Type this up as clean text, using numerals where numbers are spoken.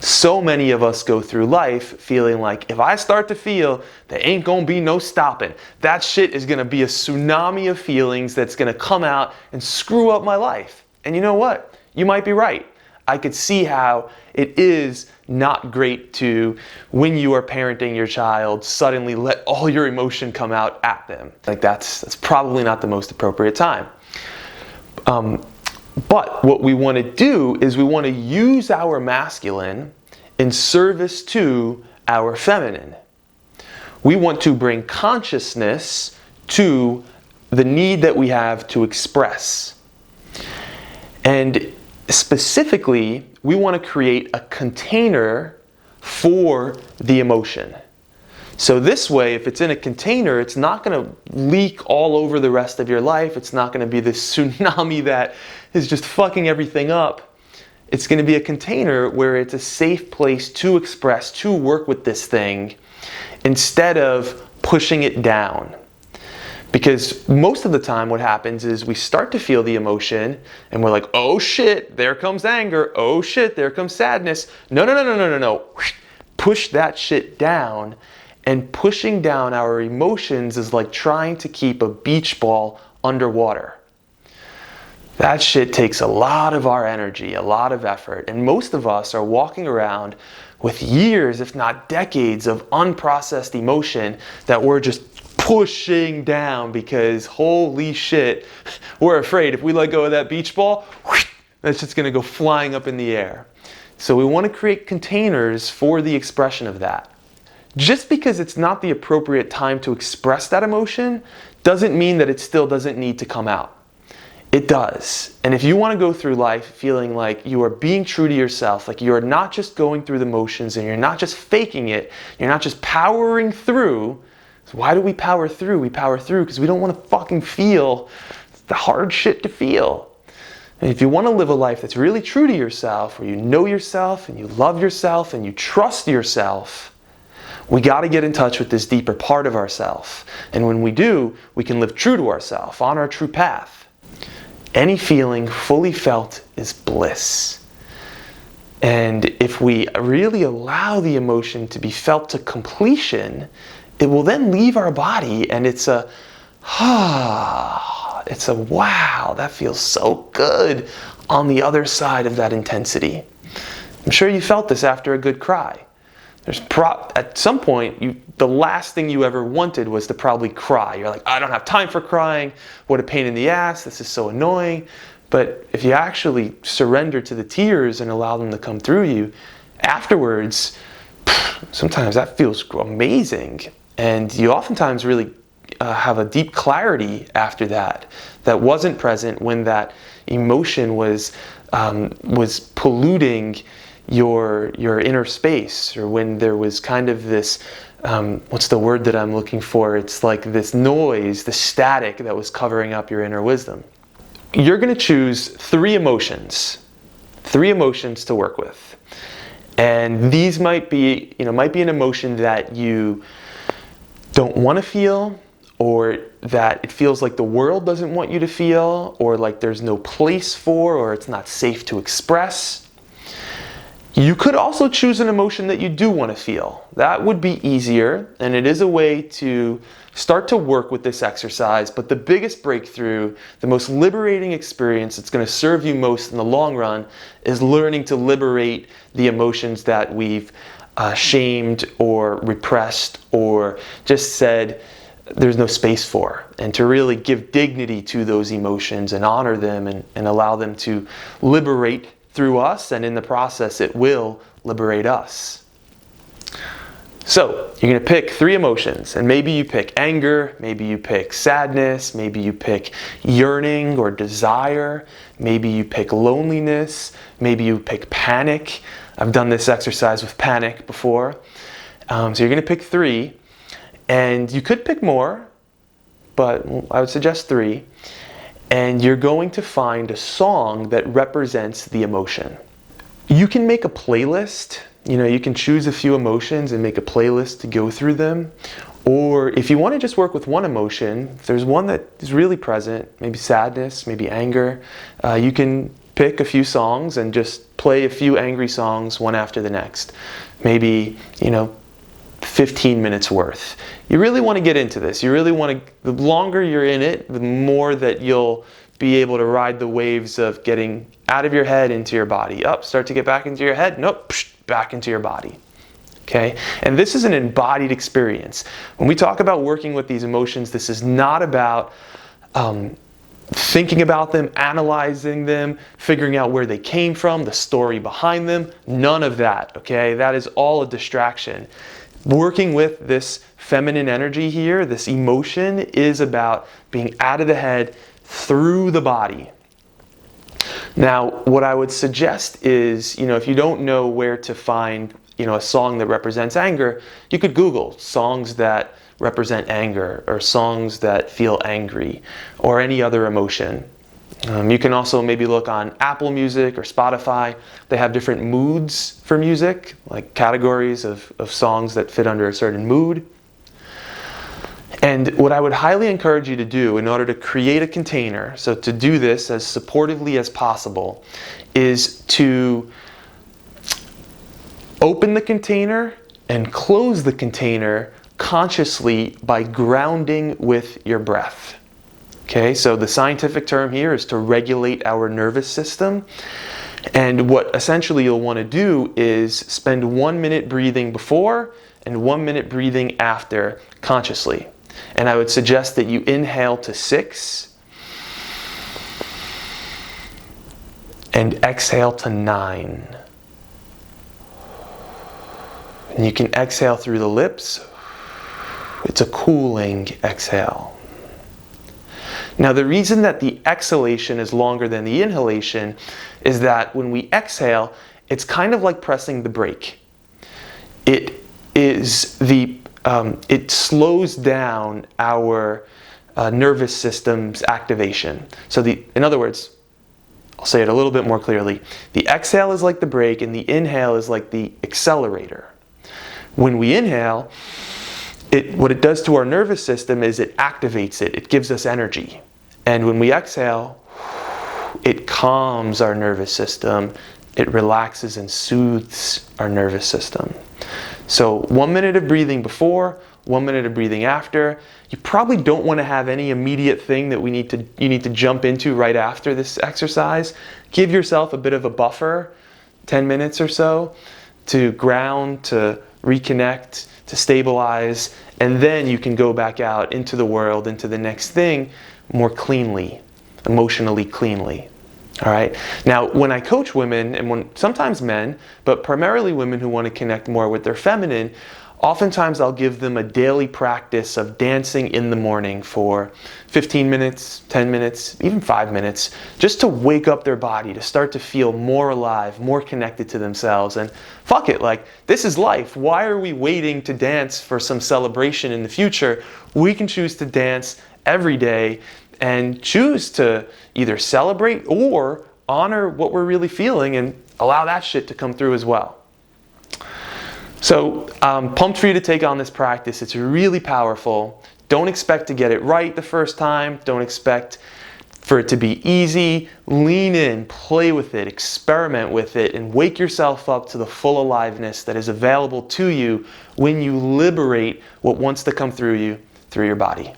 So many of us go through life feeling like if I start to feel, there ain't gonna be no stopping. That shit is gonna be a tsunami of feelings that's gonna come out and screw up my life. And you know what? You might be right. I could see how it is not great to, when you are parenting your child, suddenly let all your emotion come out at them. Like that's probably not the most appropriate time. But what we want to do is we want to use our masculine in service to our feminine. We want to bring consciousness to the need that we have to express. And specifically, we want to create a container for the emotion. So this way, if it's in a container, it's not going to leak all over the rest of your life. It's not going to be this tsunami that is just fucking everything up. It's going to be a container where it's a safe place to express, to work with this thing, instead of pushing it down. Because most of the time what happens is we start to feel the emotion and we're like, oh shit, there comes anger. Oh shit, there comes sadness. No. Push that shit down. And pushing down our emotions is like trying to keep a beach ball underwater. That shit takes a lot of our energy, a lot of effort. And most of us are walking around with years, if not decades, of unprocessed emotion that we're just pushing down because holy shit, we're afraid if we let go of that beach ball, that's just gonna go flying up in the air. So we want to create containers for the expression of that. Just because it's not the appropriate time to express that emotion doesn't mean that it still doesn't need to come out. It does. And if you want to go through life feeling like you are being true to yourself, like you are not just going through the motions and you're not just faking it, you're not just powering through. So why do we power through? We power through because we don't want to fucking feel the hard shit to feel. And if you want to live a life that's really true to yourself, where you know yourself and you love yourself and you trust yourself, we got to get in touch with this deeper part of ourselves. And when we do, we can live true to ourselves, on our true path. Any feeling fully felt is bliss. And if we really allow the emotion to be felt to completion, it will then leave our body and it's a wow, that feels so good on the other side of that intensity. I'm sure you felt this after a good cry. At some point, the last thing you ever wanted was to probably cry. You're like, I don't have time for crying. What a pain in the ass. This is so annoying. But if you actually surrender to the tears and allow them to come through you, afterwards, sometimes that feels amazing. And you oftentimes really have a deep clarity after that wasn't present when that emotion was polluting your inner space, or when there was kind of this, what's the word that I'm looking for? It's like this noise, the static that was covering up your inner wisdom. You're going to choose three emotions to work with. And these might be an emotion that you don't want to feel, or that it feels like the world doesn't want you to feel, or like there's no place for, or it's not safe to express. You could also choose an emotion that you do want to feel. That would be easier, and it is a way to start to work with this exercise. But the biggest breakthrough, the most liberating experience that's going to serve you most in the long run, is learning to liberate the emotions that we've shamed or repressed or just said there's no space for, and to really give dignity to those emotions and honor them and allow them to liberate through us, and in the process it will liberate us. So you're going to pick three emotions, and maybe you pick anger, maybe you pick sadness, maybe you pick yearning or desire, maybe you pick loneliness, maybe you pick panic. I've done this exercise with panic before. So you're going to pick three, and you could pick more, but I would suggest three. And you're going to find a song that represents the emotion. You can make a playlist. You can choose a few emotions and make a playlist to go through them. Or if you want to just work with one emotion, if there's one that is really present, maybe sadness, maybe anger, you can pick a few songs and just play a few angry songs one after the next. Maybe, 15 minutes worth. You really want to get into this. You really want to, the longer you're in it, the more that you'll be able to ride the waves of getting out of your head into your body. Up, start to get back into your head. Nope, back into your body. Okay? And this is an embodied experience. When we talk about working with these emotions, this is not about thinking about them, analyzing them, figuring out where they came from, the story behind them. None of that, okay? That is all a distraction. Working with this feminine energy here, this emotion, is about being out of the head through the body. Now, what I would suggest is, if you don't know where to find, a song that represents anger, you could Google songs that represent anger or songs that feel angry or any other emotion. You can also maybe look on Apple Music or Spotify. They have different moods for music, like categories of songs that fit under a certain mood. And what I would highly encourage you to do in order to create a container, so to do this as supportively as possible, is to open the container and close the container consciously by grounding with your breath. Okay, so the scientific term here is to regulate our nervous system. And what essentially you'll want to do is spend 1 minute breathing before and 1 minute breathing after consciously. And I would suggest that you inhale to 6 and exhale to 9. And you can exhale through the lips. It's a cooling exhale. Now, the reason that the exhalation is longer than the inhalation is that when we exhale, it's kind of like pressing the brake. It slows down our nervous system's activation. So in other words, I'll say it a little bit more clearly. The exhale is like the brake and the inhale is like the accelerator. When we inhale, what it does to our nervous system is it activates it. It gives us energy. And when we exhale, it calms our nervous system. It relaxes and soothes our nervous system. So 1 minute of breathing before, 1 minute of breathing after. You probably don't want to have any immediate thing that you need to jump into right after this exercise. Give yourself a bit of a buffer, 10 minutes or so, to ground, to reconnect, to stabilize, and then you can go back out into the world, into the next thing, more cleanly, emotionally cleanly. All right. Now, when I coach women, and sometimes men, but primarily women who want to connect more with their feminine, oftentimes I'll give them a daily practice of dancing in the morning for 15 minutes, 10 minutes, even 5 minutes, just to wake up their body, to start to feel more alive, more connected to themselves. And fuck it, this is life. Why are we waiting to dance for some celebration in the future? We can choose to dance every day and choose to either celebrate or honor what we're really feeling and allow that shit to come through as well. So I'm pumped for you to take on this practice. It's really powerful. Don't expect to get it right the first time. Don't expect for it to be easy. Lean in, play with it, experiment with it, and wake yourself up to the full aliveness that is available to you when you liberate what wants to come through you through your body.